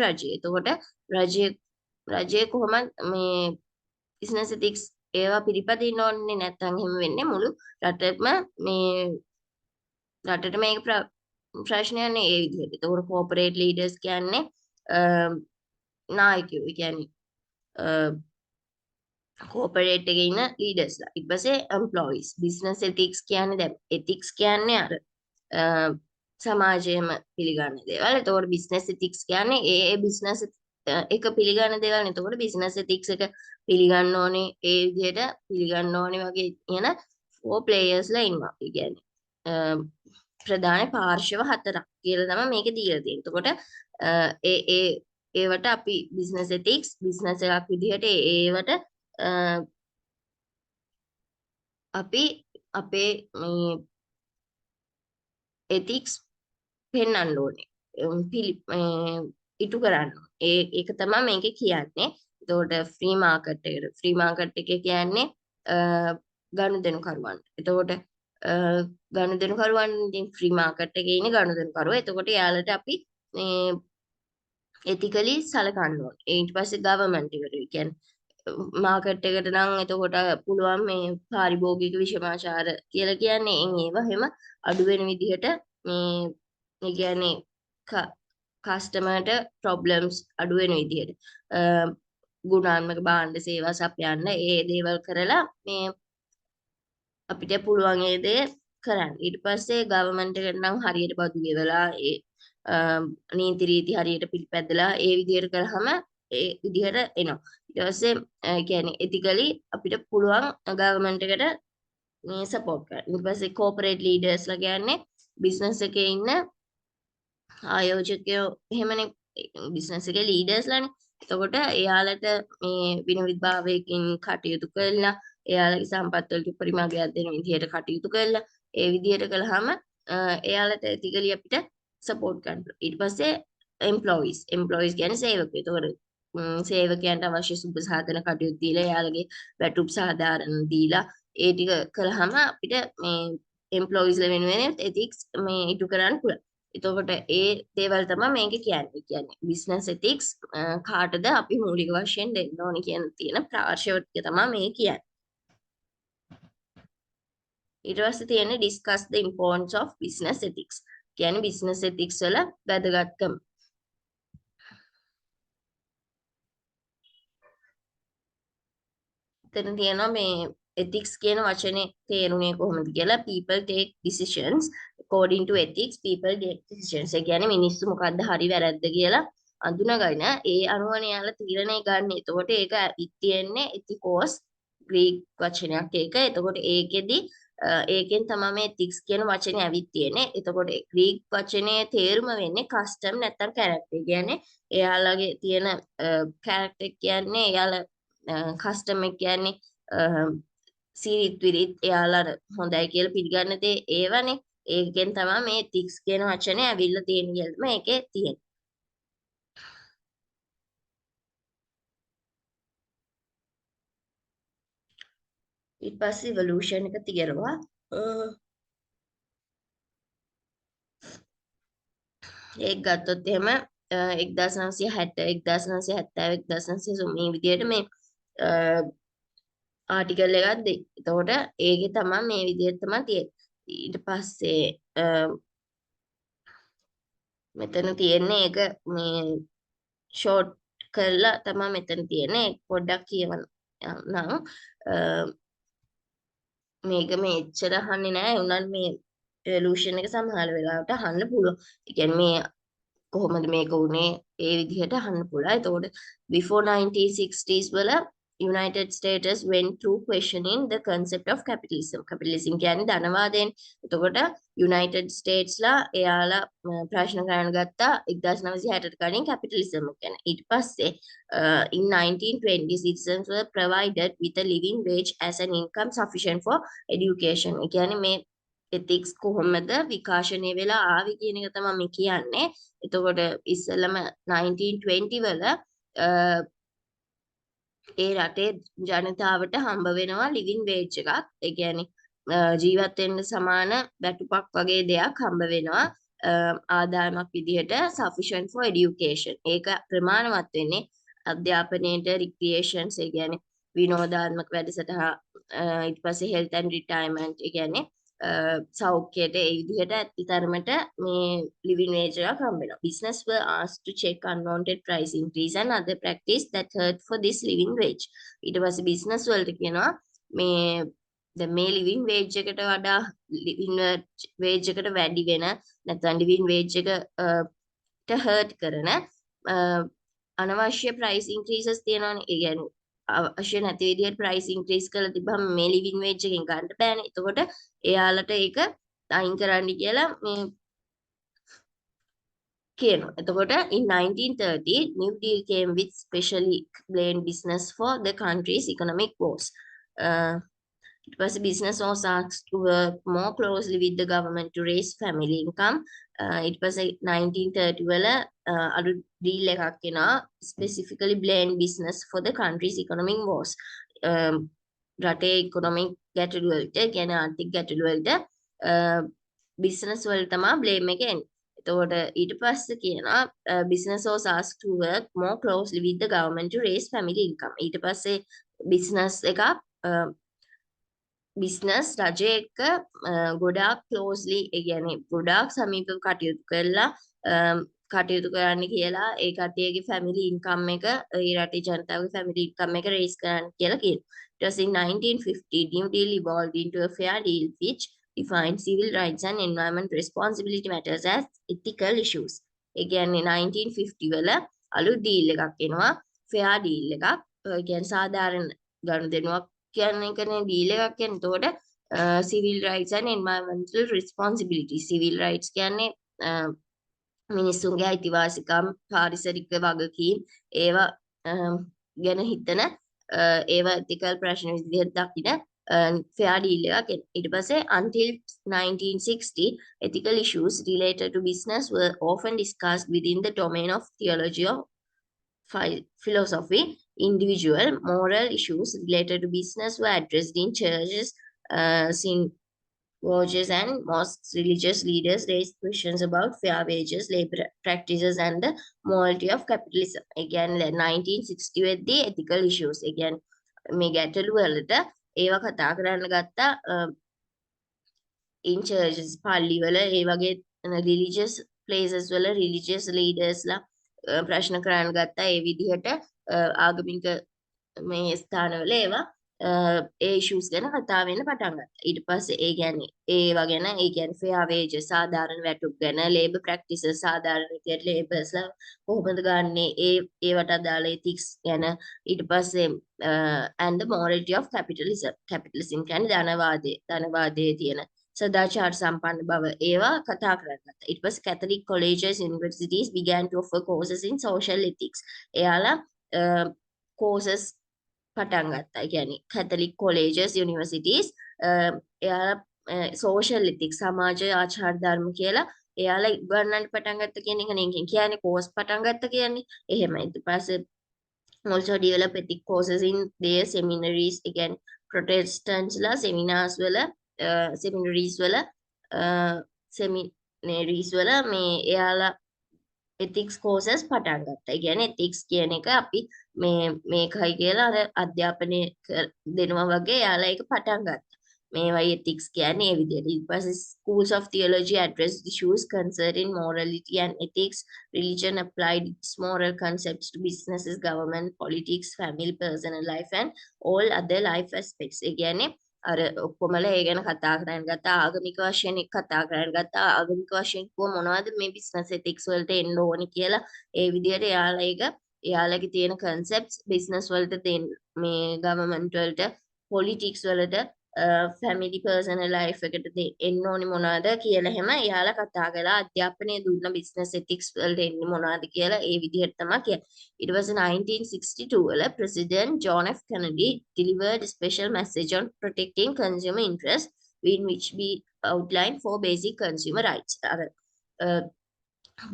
රජය. එතකොට රජය කොහොමද මේ business ethics ඒවා පිළිපදින්න ඕනේ නැත්නම් එහෙම වෙන්නේ මුළු රටම මේක ප්‍රශ්නයක් නේ ඒ විදිහට. එතකොට corporate leaders කියන්නේ නායකයෝ. කියන්නේ corporate එකේ ඉන්න leadersලා. ඊට පස්සේ employees. business ethics කියන්නේ දැන් ethics කියන්නේ අර සමාජයේම පිළිගන්න දේවල්. එතකොට business ethics කියන්නේ ඒ business එක පිළිගන්න දේවල්. එතකොට business ethics එක පිළිගන්න ඕනේ ඒ විදිහට පිළිගන්න ඕනේ වගේ කියන four playersලා ඉන්නවා. ඒ කියන්නේ ප්‍රධාන පාර්ශව හතරක් කියලා තමයි මේකේ දීලා තියෙන්නේ. එතකොට ඒවට අපි business ethics business එකක් විදිහට ඒවට අපි අපේ මේ ethics පෙන්වන්න ඕනේ. ඉටු කරන්න. ඒක තමයි මේකේ කියන්නේ. එතකොට free market එකේ කියන්නේ ගනුදෙනුකරුවන්. එතකොට ගනුදෙනුකරුවන් ඉතින් free market එකේ ඉන්නේ ගනුදෙනුකරුවෝ. එතකොට යාළුවට අපි මේ ethically සලකන්න ඕනේ. ඊට පස්සේ government එකට කියන්නේ මාකට් එකට නම් එතකොට පුළුවන් මේ පාරිභෝගික විෂමාචාර කියලා කියන්නේ ඒවා හැම අඩු වෙන විදිහට මේ කියන්නේ කස්ටමර්ට ප්‍රොබ්ලම්ස් අඩු වෙන විදිහට ගුණාත්මක භාණ්ඩ සේවා සපයන්න ඒ දේවල් කරලා මේ අපිට පුළුවන් ඒ දේ කරන්න. ඊට පස්සේ ගවර්න්මන්ට් එකට නම් හරියට බදු ගෙවලා ඒ නීති රීති හරියට පිළිපැදලා ඒ විදිහට කරාම ඒ විදිහට එනවා. ඊට පස්සේ කියන්නේ ethically අපිට පුළුවන් ගවර්න්මන්ට් එකට මේ සපෝට් කරන්න. ඊට පස්සේ corporate leadersලා කියන්නේ business එකේ ඉන්න ආයෝජකයෝ එහෙමනේ business එකේ leadersලානේ. එතකොට එයාලට මේ විනෝදභාවයකින් කටයුතු කරලා එයාලගේ සම්පත් වලට පරිමාගයක් දෙන විදිහට කටයුතු කරලා ඒ විදිහට කළාම එයාලට ethically අපිට සපෝට් කරන්න. ඊට පස්සේ employees කියන්නේ සේවකයෝ. එතකොට සේවකයන්ට අවශ්‍ය සුබ සාධන කටයුතු දීලා එයාලගේ වැටුප් සාධාරණ දීලා ඒ ටික කළාම අපිට මේ employeesලා වෙනුවෙන් ethics මේ ඉටු කරන්න පුළුවන්. එතකොට ඒ දේවල් තමයි මේක කියන්නේ. කියන්නේ business ethics කාටද අපි මූලික වශයෙන් දෙන්න ඕනේ කියන තියෙන ප්‍රාර්ශව ටික තමයි මේ කියන්නේ. ඊට පස්සේ තියෙන්නේ discuss the importance of business ethics. කියන්නේ business ethics වල වැදගත්කම. එතන තියෙනවා මේ ethics කියන වචනේ තේරුනේ කොහොමද කියලා. People take decisions according to ethics. People take decisions. ඒ කියන්නේ මිනිස්සු මොකද්ද හරි වැරද්ද කියලා අඳුනගෙන ඒ අනුවනේ යාලා තීරණය ගන්න. එතකොට ඒක තියෙන්නේ ethicos ග්‍රීක වචනයක් ඒක. එතකොට ඒකෙදි ඒකෙන් තමයි මේ ethics කියන වචනේ ඇවිත් තියෙන්නේ. එතකොට ග්‍රීක වචනේ තේරුම වෙන්නේ custom නැත්නම් character. කියන්නේ එයාලගේ තියෙන character කියන්නේ එයාලා කස්ටම් එක කියන්නේ සිරිත් විරිත් එයාලා හොඳයි කියලා පිළිගන්න දේ ඒවනේ. ඒකෙන් තමයි මේ ethics කියන වචනේ ඇවිල්ලා තියෙන්නේ කියලා තමයි ඒකේ තියෙන්නේ. ඊට පස්සේ evolution එක තියෙනවා. ඒක ගත්තොත් එහෙම 1960 1970 1990 මේ විදිහට මේ ආටිකල් එකක් දෙයි. එතකොට ඒකේ තමයි මේ විදිහට තමයි තියෙන්නේ. ඊට පස්සේ මෙතන තියෙන්නේ ඒක මේ ෂෝට් කරලා තමයි මෙතන තියෙන්නේ. පොඩ්ඩක් කියවන්න නම් මේක මේ එච්චර අහන්නේ නැහැ. උනත් මේ එවලූෂන් එක සමහර වෙලාවට අහන්න පුළුවන්. ඒ කියන්නේ මේ කොහොමද මේක උනේ ඒ විදිහට අහන්න පුළුවන්. එතකොට before 1960s වල United States went through questioning the concept of capitalism. Capitalism කියන්නේ ධනවාදයෙන්. එතකොට United States ලා එයාලා ප්‍රශ්න කරන්න ගත්තා 1960ට කලින් capitalism ගැන. ඊට පස්සේ in 1920 citizens were provided with a living wage as an income sufficient for education. ඒ කියන්නේ මේ ethics කොහොමද විකාශනය වෙලා ආවේ කියන එක තමයි මේ කියන්නේ. එතකොට ඉස්සෙල්ලම 1920 වල ඒ රටේ ජනතාවට හම්බ වෙනවා ලිවිං වේජ් එකක්. ඒ කියන්නේ ජීවත් වෙන්න සමාන වැටුපක් වගේ දෙයක් හම්බ වෙනවා ආදායමක් විදිහට sufficient for education. ඒක ප්‍රමාණවත් වෙන්නේ අධ්‍යාපනයේට recreations ඒ කියන්නේ විනෝදාත්මක වැඩසටහන් ඊට පස්සේ health and retirement ඒ කියන්නේ සෞඛ්‍යයට ඒ විදිහට ඇති තරමට මේ living wage එකක් හම්බ වෙනවා. Business were asked to check unwanted price increase and other practice that hurt for this living wage. ඊට පස්සේ business වලට කියනවා මේ දැන් මේ living wage එකට වඩා living wage එකට වැඩි වෙන නැත්නම් living wage එකට hurt කරන අනවශ්‍ය price increases තියෙනවානේ. ඒ කියන්නේ අවශ්‍ය නැති විදිහට price increase කරලා තිබ්බම මේ living wage එකෙන් ගන්න බෑනේ. එතකොට එයාලට ඒක අයින් කරන්න කියලා මේ කියනවා. එතකොට in 1930 New Deal came with specially blamed business for the country's economic woes. It was business was asked to work more closely with the government to raise family income. It was 1930 වල අලුත් deal එකක් එනවා specifically blame business for the country's economic woes. රටේ economic ගැටලු වලට කියන්නේ ආර්ථික ගැටලු වලට බිස්නස් වල තමයි බ්ලේම් එක එන්නේ. එතකොට ඊට පස්සේ කියනවා business was asked to work more closely with the government to raise family income. ඊට පස්සේ බිස්නස් එකක් බිස්නස් රජය එක්ක ගොඩාක් ක්ලෝස්ලි ඒ කියන්නේ ගොඩාක් සමීපව කටයුතු කරලා කටයුතු කරන්න කියලා ඒ කට්ටියගේ ෆැමිලි ඉන්කම් එක ඒ රටේ ජනතාවගේ ෆැමිලි ඉන්කම් එක රේස් කරන්න කියලා කියනවා. It was in 1950 New Deal evolved into a fair deal which defined civil rights and environment responsibility matters as ethical issues. ඒ කියන්නේ 1950 වල අලුත් ඩීල් එකක් එනවා fair deal එකක්. ඒ කියන්නේ සාධාරණ ගනුදෙනුවක් කියන්නේ එකනේ ඩීල් එකක් කියන්නේ. එතකොට civil rights and environmental responsibility. civil rights කියන්නේ මිනිස්සුන්ගේ අයිතිවාසිකම් පාරිසරික වගකීම් ඒවා ගැන හිතන ඒවා ethical ප්‍රශ්න විදිහට දකින fair deal එකක්. ඊට පස්සේ until 1960 ethical issues related to business were often discussed within the domain of theology or philosophy. Individual moral issues related to business were addressed in churches, synagogues and mosques. Religious leaders raised questions about fair wages, labor practices and the morality of capitalism. Again 1960 වෙද්දී ethical issues again මේ ගැටලු වලට ඒවා කතා කරන්න ගත්තා in churches පල්ලිවල ඒ වගේ religious places වල religious leaders ලා ප්‍රශ්න කරන්න ගත්තා ඒ විදිහට ආගමික මේ ස්ථානවල ඒවා ඒ ඉෂුස් ගැන කතා වෙන්න පටන් ගත්තා. ඊට පස්සේ ඒ කියන්නේ ඒවා ගැන ඒ කියන්නේ ෆෙයා වේජස් සාධාරණ වැටුප් ගැන ලේබර් ප්‍රැක්ටිසස් සාධාරණ විදියට ලේබර්ස්ලා කොහොමද ගන්නෙ ඒවට අදාළ ethics ගැන ඊට පස්සේ and the morality of capitalism කියන්නේ ධනවාදයේ තියෙන සදාචාර සම්පන්න බව ඒවා කතා කරගත්තා. ඊට පස්සේ Catholic colleges universities began to offer courses in social ethics. එයාලා courses පටන් ගත්තා. කියන්නේ Catholic colleges universities එයාලා social ethics සමාජ ආචාර ධර්ම කියලා එයාලා ඉගෙනන්න පටන් ගත්ත කියන එක නේ කියන්නේ course පටන් ගත්ත කියන්නේ. එහෙමයි. ඊට පස්සේ also develop ethic courses in their seminaries. again Protestants ලා seminaries වල මේ එයාලා ethics courses පටන් ගත්තා. ඒ කියන්නේ ethics කියන එක අපි මේකයි කියලා අර අධ්‍යාපනය දෙනවා වගේ එයාලා ඒක පටන් ගත්තා. මේවයි ethics කියන්නේ ඒ විදිහට. ඊට පස්සේ schools of theology addressed issues concerning morality and ethics. Religion applied its moral concepts to businesses, government, politics, family, personal life and all other life aspects. ඒ කියන්නේ අර ඔක්කොමලා ඒ ගැන කතා කරන්න ගත්තා. ආගමික වශයෙන් කතා කරන්න ගත්තා. ආගමික වශයෙන් මොනවද මේ business ethics වලට එන්න ඕනි කියලා ඒ විදිහට එයාලගේ තියෙන concepts business වලට තියෙන මේ government වලට politics වලට family personal life එකට එන්න ඕනි මොනවද කියලා හැම එයාලා කතා කළා. අධ්‍යාපනය දුන්න business ethics වලට එන්නේ මොනවද කියලා ඒ විදිහට තමයි කියන්නේ. It was 1962 වල President John F. Kennedy delivered a special message on protecting consumer interests in which we outlined four basic consumer rights. අර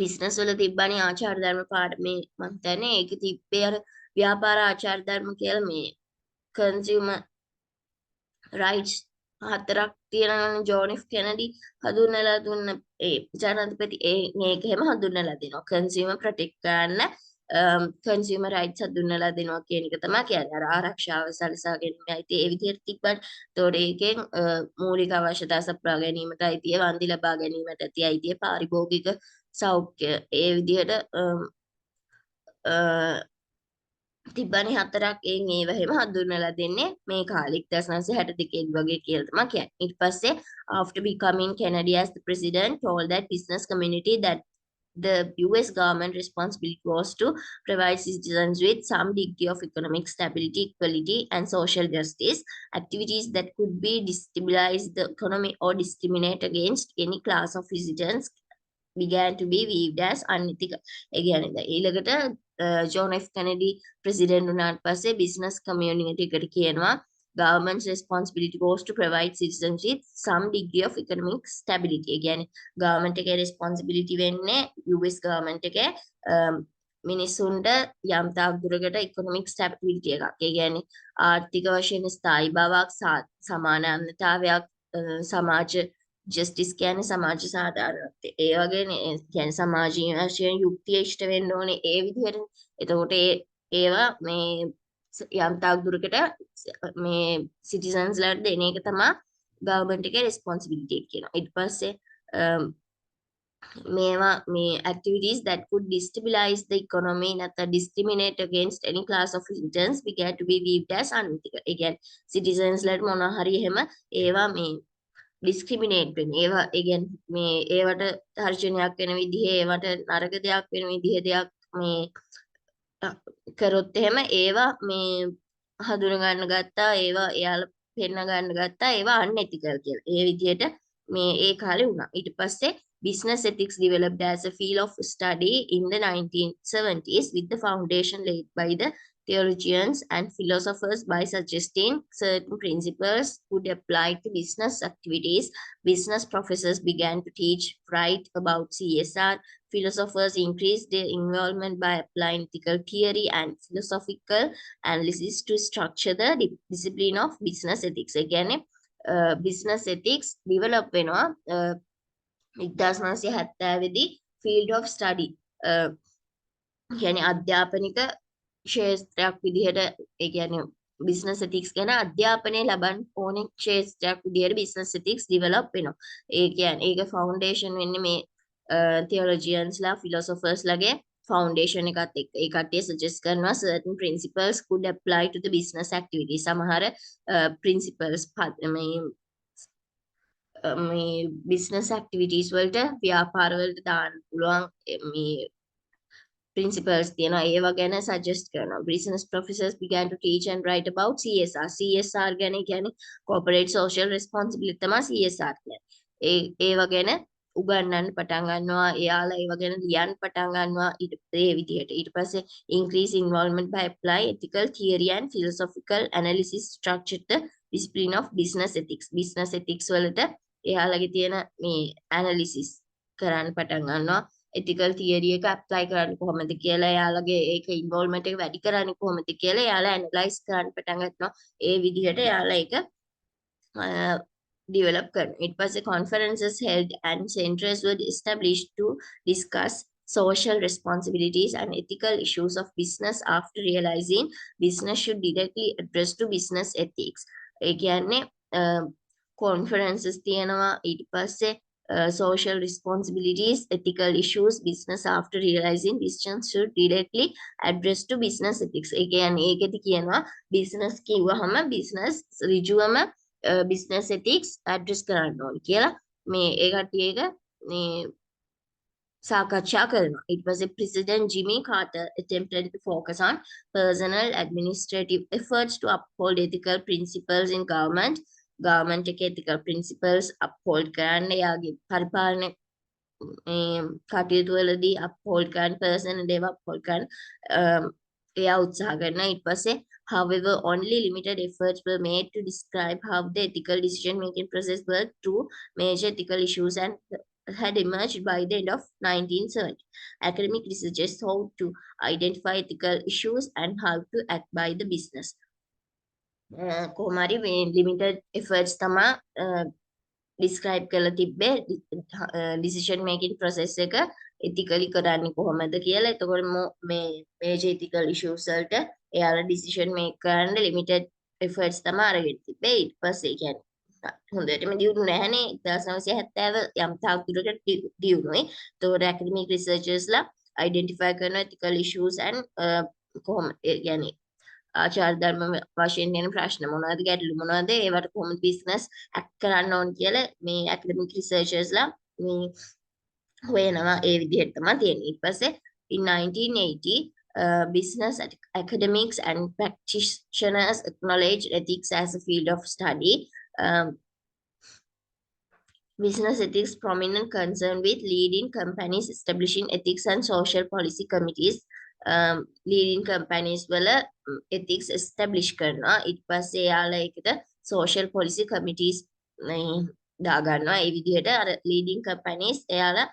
business වල තිබ්බනේ ආචාර ධර්ම පාඩමේ මම හිතන්නේ ඒක තිබ්බේ අර ව්‍යාපාර ආචාර ධර්ම කියලා මේ consumer rights හතරක් තියෙනවානේ ජෝන් එෆ් කෙනඩි හඳුන්වලා දුන්න ඒ ජනාධිපති මේක හැම හඳුන්වලා දෙනවා කන්සියුමර් ප්‍රොටෙක්ට් කරන්න කන්සියුමර් රයිට්ස් හඳුන්වලා දෙනවා කියන එක තමයි කියන්නේ අර ආරක්ෂාව සලසා ගැනීම අයිති ඒ විදිහට තිබ්බත් ඒතකොට ඒකෙන් මූලික අවශ්‍යතා සපුරා ගැනීමට අයිතිය වන්දි ලබා ගැනීමට ඇති අයිතිය පාරිභෝගික සෞඛ්‍ය ඒ විදිහට තිබ්බනේ හතරක් ඒව එහෙම හඳුන්වලා දෙන්නේ මේ කාලෙ 1962 වගේ කියලා තමයි කියන්නේ. ඊට පස්සේ after becoming Kennedy as the president told that business community that the US government responsibility was to provide citizens with some degree of economic stability, equality and social justice. Activities that could be destabilize the economy or discriminate against any class of citizens began to be viewed as unethical. ඒ කියන්නේ ඊළඟට John F කෙනඩි president වුණාට පස්සේ business community එකට කියනවා government's responsibility was to provide citizens with some degree of economic stability. ඒ කියන්නේ government එකේ responsibility වෙන්නේ US government එකේ මිනිසුන්ට යම් තාක් දුරකට economic stability එකක්. ඒ කියන්නේ ආර්ථික වශයෙන් ස්ථායි බවක් සමානතාවයක් සමාජ ජස්ටිස් කියන්නේ සමාජ සාධාරණත්වය. ඒ වගේනේ කියන්නේ සමාජීය වශයෙන් යුක්තිය ඉෂ්ට වෙන්න ඕනේ ඒ විදිහට. එතකොට ඒවා මේ යම් තාක් දුරකට මේ සිටිසන්ස්ලාට දෙන එක තමයි ගවර්න්මන්ට් එකේ රෙස්පොන්සිබිලිටි එක කියනවා. ඊට පස්සේ මේවා මේ activities that could destabilize the economy නැත්නම් discriminate against any class of citizens began to be viewed as unethical. ඒ කියන්නේ සිටිසන්ස්ලාට මොනවා හරි එහෙම ඒවා මේ ඩිස්ක්‍රිමිනේට් වෙන ඒවා ඒ කියන්නේ මේ ඒවට තර්ජනයක් වෙන විදිහේ ඒවට නරක දෙයක් වෙන විදිහේ දෙයක් මේ කරොත් එහෙම ඒවා මේ හඳුන ගන්න ගත්තා ඒවා එයාලා පෙන්න ගන්න ගත්තා ඒවා unethical කියලා. ඒ විදිහට මේ ඒ කාලේ වුණා. ඊට පස්සේ business ethics developed as a field of study in the 1970s with the foundation laid by the theologians and philosophers by suggesting certain principles could apply to business activities. Business professors began to teach right about CSR. Philosophers increased their involvement by applying ethical theory and philosophical analysis to structure the discipline of business ethics. Again, business ethics develop වෙනවා 1970 දී field of study කියන්නේ අධ්‍යාපනික ක්ෂේත්‍රයක් විදිහට ඒ කියන්නේ business ethics ගැන අධ්‍යාපනය ලබන්න ඕනේ ක්ෂේත්‍රයක් විදිහට business ethics develop වෙනවා. ඒ කියන්නේ ඒක foundation වෙන්නේ මේ theologians ලා philosophers ලාගේ foundation එකත් එක්ක ඒ කට්ටිය suggest කරනවා certain principles could apply to the business activity සමහර principles මේ business activities වලට ව්‍යාපාර වලට දාන්න පුළුවන් මේ principles තියෙනවා ඒවා ගැන suggest කරනවා business professors began to teach and write about CSR ගැන කියන්නේ corporate social responsibility තමයි CSR කියන්නේ ඒවා ගැන උගන්වන්න පටන් ගන්නවා එයාලා ඒවා ගැන ලියන්න පටන් ගන්නවා ඒ විදිහට ඊට පස්සේ increase involvement by apply ethical theory and philosophical analysis structured the discipline of business ethics වලට එයාලගේ තියෙන මේ analysis කරන්න පටන් ගන්නවා ethical theory එක apply කරන්න කොහොමද කියලා එයාලගේ ඒක involvement එක වැඩි කරන්නේ කොහොමද කියලා එයාලා analyze කරන්න පටන් ගන්නවා ඒ විදිහට එයාලා ඒක develop කරනවා ඊට පස්සේ conferences held and centers were established to discuss social responsibilities and ethical issues of business after realizing business should directly address to business ethics ඒ කියන්නේ conferences තියෙනවා ඊට පස්සේ social responsibilities, ethical issues, business after realizing business should directly address to business ethics. Again, ඒකෙදි කියනවා business කිව්වහම business ඍජුවම business ethics address කරන්න ඕනේ කියලා මේ ඒ කට්ටියක මේ සාකච්ඡා කරනවා. ඊට පස්සේ President Jimmy Carter attempted to focus on personal administrative efforts to uphold ethical principles in government එකේ ethical principles uphold කරන්න එයාගේ පරිපාලන කටයුතු වලදී uphold කරන්න personal ඒවා uphold කරන්න එයා උත්සාහ කරනවා ඊට පස්සේ however only limited efforts were made to describe how the ethical decision making process worked through major ethical issues and had emerged by the end of 1970 academic researchers sought to identify ethical issues and how to act by the business කොහොමරි මේ limited efforts තමා describe කරලා තිබ්බේ decision making process එක ethically කරන්නේ කොහොමද කියලා. එතකොට මේ major ethical issues වලට එයාලා decision make කරන්න limited efforts තමා අරගෙන තිබ්බේ. ඊට පස්සේ කියන්නේ හොඳටම දියුණු නැහැනේ 1970 යම් තාක් දුරකට දියුණුයි. එතකොට academic researchersලා identify කරන ethical issues and කොහොම يعني ආචාර ධර්ම වශයෙන් තියෙන ප්‍රශ්න මොනවද ගැටලු මොනවද ඒවට කොහොමද බිස්නස් ඇක්ට් කරන්න ඕන කියලා මේ ඇකඩමික් රිසර්චර්ස්ලා මේ හොයනවා ඒ විදිහට තමයි තියෙන්නේ ඊට පස්සේ in 1980 business academics and practitioners acknowledged ethics as a field of study business ethics prominent concern with leading companies establishing ethics and social policy committees leading companies වල ethics establish කරනවා ඊට පස්සේ යාලා ඒකට social policy committees දාගන්නවා ඒ විදිහට අර leading companies එයාලා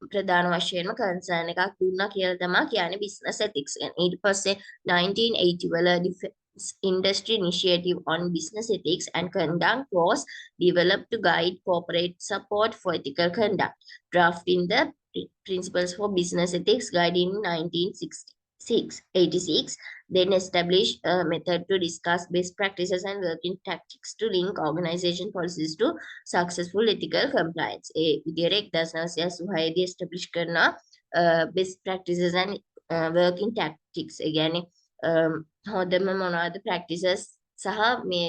ප්‍රධාන වශයෙන්ම concern එකක් දුන්නා කියලා තමයි කියන්නේ business ethics ගැන ඊට පස්සේ 1980 වල industry initiative on business ethics and conduct was developed to guide corporate support for ethical conduct drafting the principles for business ethics guide in 1986 then established a method to discuss best practices and working tactics to link organization policies to successful ethical compliance ඒ විදිහට 1986 establish කරන best practices and working tactics ඒ කියන්නේ හොඳම මොනවද practices සහ මේ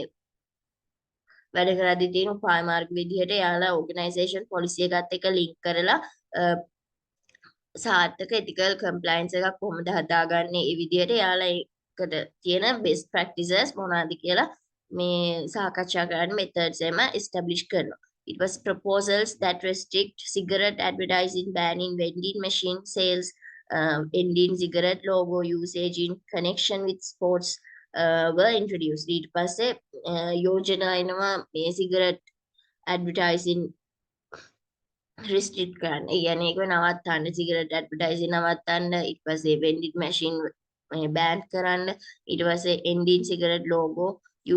වැඩ කරද්දී තියෙන උපාය මාර්ග විදිහට යාලා organization policy එකත් එක්ක link කරලා සාර්ථක ethical compliance එකක් කොහොමද හදාගන්නේ ඒ විදිහට යාලා ඒකට තියෙන best practices මොනවද කියලා මේ සාකච්ඡා කරන්න methods එම establish කරනවා. It was proposals that restrict cigarette advertising, banning vending machine sales, ending cigarette logo usage in connection with sports were introduced. ඊට පස්සේ යෝජනා එනවා මේ cigarette advertising restrict කරන්න. ඒ කියන්නේ ඒක නවත්තන්න cigarette advertising නවත්තන්න ඊට පස්සේ vending machine ban කරන්න ඊට පස්සේ ending cigarette logo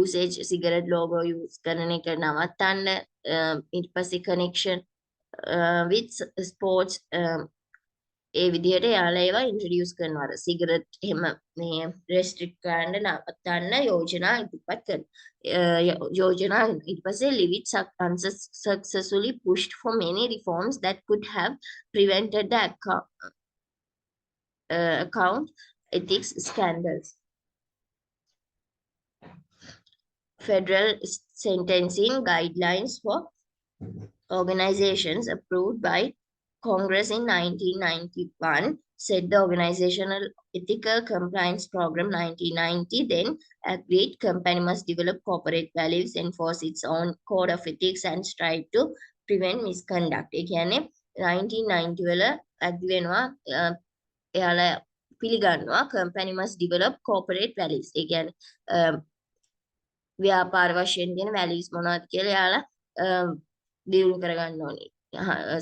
usage cigarette logo use කරන එක නවත්තන්න ඊට පස්සේ connection with sports ඒ විදිහට යාලා ඒවා ඉන්ට්‍රොඩියුස් කරනවා අර සිගරට් එහෙම මේ රෙස්ට්‍රික්ට් කරන්න නවත්තන්න යෝජනා ඉදිරිපත් කරනවා යෝජනා ඊට පස්සේ Leavitt successfully pushed for many reforms that could have prevented the account ethics scandals. Federal sentencing guidelines for organizations approved by Congress in 1991 said the Organizational Ethical Compliance Program 1990 then agreed company must develop corporate values, enforce its own code of ethics and strive to prevent misconduct. ඒ කියන්නේ 1990 වල agree වෙනවා එයාලා පිළිගන්නවා company must develop corporate values. ඒ කියන්නේ ව්‍යාපාර වශයෙන් තියෙන values මොනවද කියලා එයාලා දියුණු කරගන්න ඕනේ.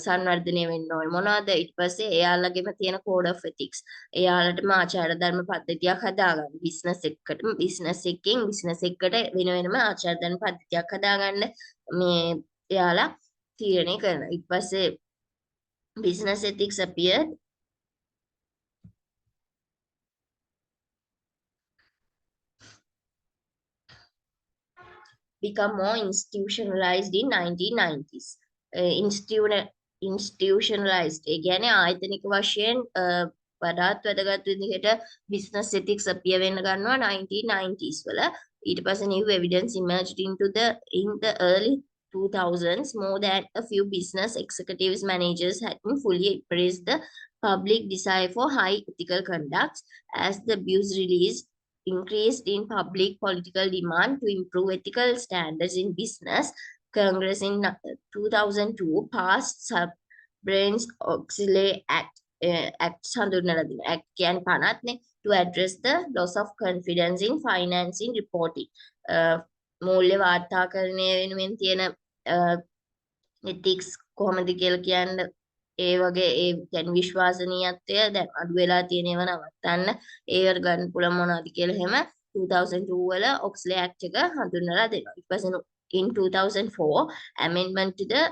සංවර්ධනය වෙන්න ඕනේ. මොනවද ඊට පස්සේ එයාලගෙම තියෙන code of ethics. එයාලටම ආචාර ධර්ම පද්ධතියක් හදාගන්න. business එකකට business එකකින් business එකකට වෙන වෙනම ආචාර ධර්ම පද්ධතියක් හදාගන්න මේ එයාලා තීරණය කරනවා. ඊට පස්සේ business ethics appeared become more institutionalized in 1990s. Institutionalized ඒ කියන්නේ ආයතනික වශයෙන් වඩාත් වැදගත් විදිහට business ethics appear වෙන්න ගන්නවා 1990s වල. ඊට පස්සේ new evidence emerged in the early 2000s. More than a few business executives managers hadn't fully embraced the public desire for high ethical conduct as the abuse released increased in public political demand to improve ethical standards in business. Congress in 2002 passed Sarbanes-Oxley Act. Act හඳුන්වලා දෙනවා. Act කියන්නේ 50නේ to address the loss of confidence in financing reporting. මූල්‍ය වාර්තාකරණය වෙනුවෙන් තියෙන ethics කොහොමද කියලා කියන්න ඒ වගේ ඒ කියන්නේ විශ්වාසනීයත්වය දැන් අඩු වෙලා තියෙන ඒවා නවත්තන්න ඒවට ගන්න පුළුවන් මොනවද කියලා එහෙම 2002 වල Oxley Act එක හඳුන්වලා දෙනවා. ඊට පස්සේ in 2004 amendment to the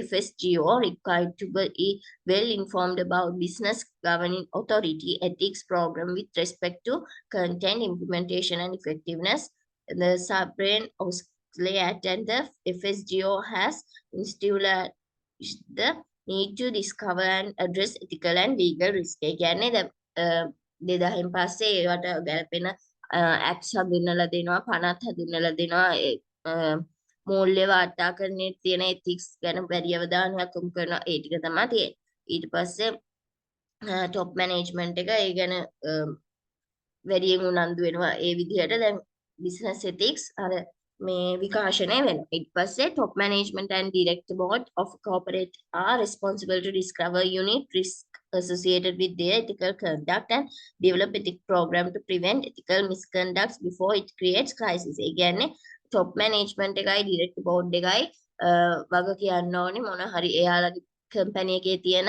FSGO required to be well informed about business governing authority ethics program with respect to content implementation and effectiveness. The Sarbanes-Oxley Act and the FSGO has instituted the need to discover and address ethical and legal risk. ඒ කියන්නේ 2000න් පස්සේ ඒවට ගැලපෙන acts හඳුන්වලා දෙනවා 50 හඳුන්වලා දෙනවා මූල්‍ය වාර්තාකරණයේ තියෙන ethics ගැන වැඩි අවධානයක් යොමු කරනවා ඒ ටික තමයි තියෙන්නේ. ඊට පස්සේ top management එක ඒ ගැන වැඩියෙන් උනන්දු වෙනවා ඒ විදිහට දැන් business ethics අර මේ විකාශනය වෙනවා. ඊට පස්සේ top management and director board of corporate are responsible to discover unique risk associated with their ethical conduct and develop ethic program to prevent ethical misconducts before it creates crisis. ඒ කියන්නේ top management එකයි director board එකයි වග කියන්න ඕනේ මොන හරි එයාලගේ company එකේ තියෙන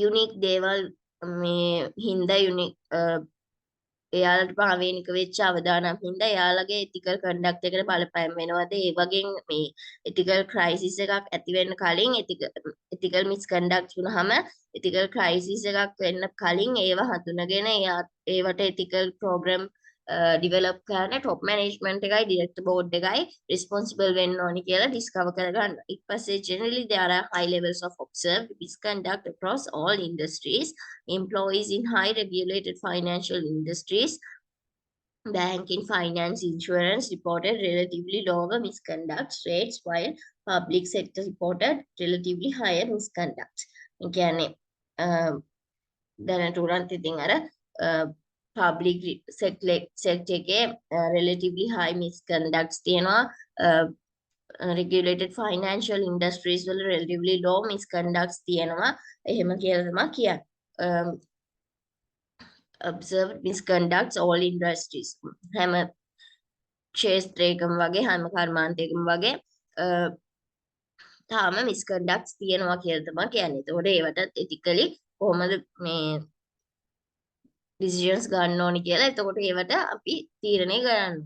unique දේවල් මේ හින්දා unique එයාලට පාවේනික වෙච්ච අවදානම් හින්දා එයාලගේ ethical conduct එකට බලපෑම් වෙනවද ඒ වගේ මේ ethical crisis එකක් ඇති වෙන්න කලින් ethical misconduct වුණාම ethical crisis එකක් වෙන්න කලින් ඒව හඳුනගෙන ඒවට ethical program develop කරන top management එකයි director board එකයි responsible වෙන්න ඕනි කියලා discover කරගන්න. ඊට පස්සේ generally there are high levels of observed misconduct across all industries. Employees in high regulated financial industries, banking, finance, insurance reported relatively lower misconduct rates while public sector reported relatively higher misconduct. ඒ කියන්නේ දැනට උනත් ඉතින් අර public sector එකේ relatively high misconducts තියෙනවා regulated financial industries වල relatively low misconducts තියෙනවා එහෙම කියලා තමයි කියන්නේ. Observed misconducts all industries හැම ක්ෂේත්‍රයකම වගේ හැම කර්මාන්තයකම වගේ තාම misconducts තියෙනවා කියලා තමයි කියන්නේ. ඒතකොට ඒවටත් ethically කොහොමද මේ decisions ගන්න ඕනි කියලා. එතකොට ඒවට අපි තීරණය කරන්න.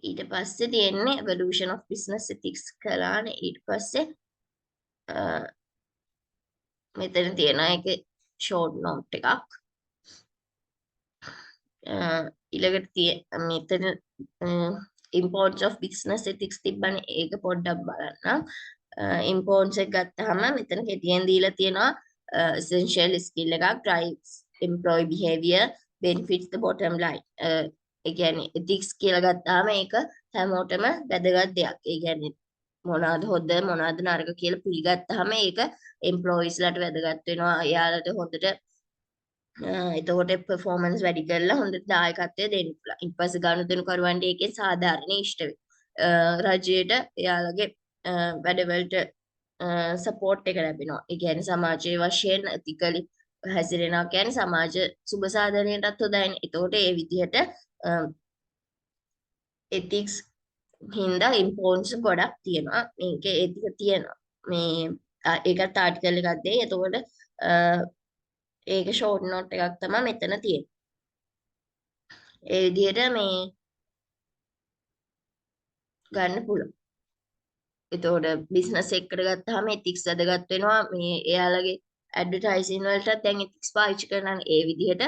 ඊට පස්සේ තියෙන්නේ evolution of business ethics කළානේ. ඊට පස්සේ මෙතන තියෙන එක short note එකක්. ඊළඟට මෙතන importance of business ethics තිබ්බනේ. ඒක පොඩ්ඩක් බලන්න. importance එක ගත්තාම මෙතන කෙටියෙන් දීලා තියෙනවා essential skill එකක් drives employee behavior benefits the bottom line. ඒ කියන්නේ ethics කියලා ගත්තාම ඒක හැමෝටම වැදගත් දෙයක්. ඒ කියන්නේ මොනවාද හොඳ මොනවාද නරක කියලා පිළිගත්තාම ඒක employees ලාට වැදගත් වෙනවා. එයාලට හොඳට එතකොට performance වැඩි කරලා හොඳට දායකත්වය දෙන්න පුළුවන්. ඊට පස්සේ ගනුදෙනුකරුවන්ට ඒකේ සාධාරණ ඉෂ්ට වෙනවා. රජයට එයාලගේ වැඩවලට සපෝට් එක ලැබෙනවා. ඒ කියන්නේ සමාජයේ වශයෙන් ethically හැසිරෙනවා කියන්නේ සමාජ සුබ සාධනයටත් හොඳයිනේ. එතකොට ඒ විදිහට ethics හින්දා ඉම්පෝර්ටන්ස් ගොඩක් තියෙනවා. මේකේ ඒ ටික තියෙනවා. මේ ඒකත් ආටිකල් එකක් දෙයි. එතකොට ඒක ෂෝට් නෝට් එකක් තමයි මෙතන තියෙන්නේ. ඒ විදිහට මේ ගන්න පුළුවන්. එතකොට බිස්නස් එකකට ගත්තාම ethics වැදගත් වෙනවා. මේ එයාලගේ ඇඩ්වර්ටයිසින් වලටත් දැන් ethics පාවිච්චි කරනවා. ඒ විදිහට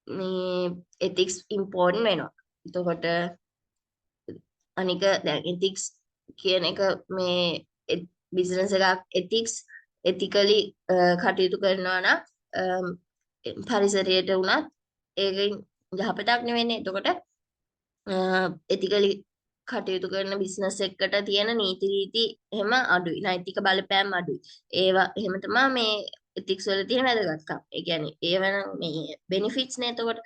මේ ethics ඉම්පෝර්ටන්ට් වෙනවා. එතකොට අනික දැන් ethics කියන එක මේ බිස්නස් එකක් ethics ethically කටයුතු කරනවා නම් පරිසරයට උනත් ඒකෙන් යහපතක් නෙවෙන්නේ. එතකොට ethically කටයුතු කරන බිස්නස් එකකට තියෙන නීති රීති එහෙම අඩුයි. නෛතික බලපෑම් අඩුයි. ඒවා එහෙම තමයි මේ ethics වල තියෙන වැදගත්කම. ඒ කියන්නේ ඒවන මේ benefits නේ. එතකොට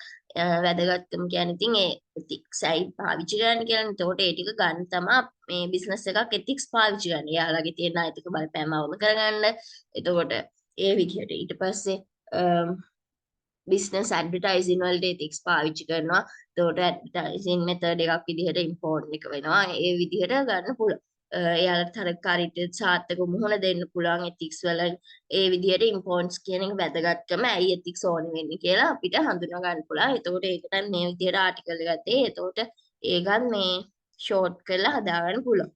වැදගත්කම කියන්නේ ඉතින් ඒ ethics අයි පාවිච්චි කරන්න කියලා. එතකොට ඒ ටික ගන්න තමයි මේ බිස්නස් එකක් ethics පාවිච්චි කරන්නේ. යාළගේ තියෙන නෛතික බලපෑම අවම කරගන්න. එතකොට ඒ විදිහට ඊට පස්සේ බිස්නස් ඇඩ්වර්ටයිසින් වලට ethics පාවිච්චි කරනවා. එතකොට ඇඩ්වර්ටයිසින් මෙතඩ් එකක් විදිහට ඉම්පෝර්ටන්ට් එක වෙනවා. ඒ විදිහට ගන්න පුළුවන්. එයාලට තරකාරීත්වයට සාර්ථක මුහුණ දෙන්න පුළුවන් ethics වල ඒ විදිහට ඉම්පෝර්ටන්ස් කියන එක වැදගත්කම ඇයි ethics ඕනේ වෙන්නේ කියලා අපිට හඳුනා ගන්න පුළුවන්. එතකොට ඒකට මේ විදිහට ආටිකල් එකක් දෙයි. එතකොට ඒකත් මේ ෂෝට් කරලා හදාගන්න පුළුවන්.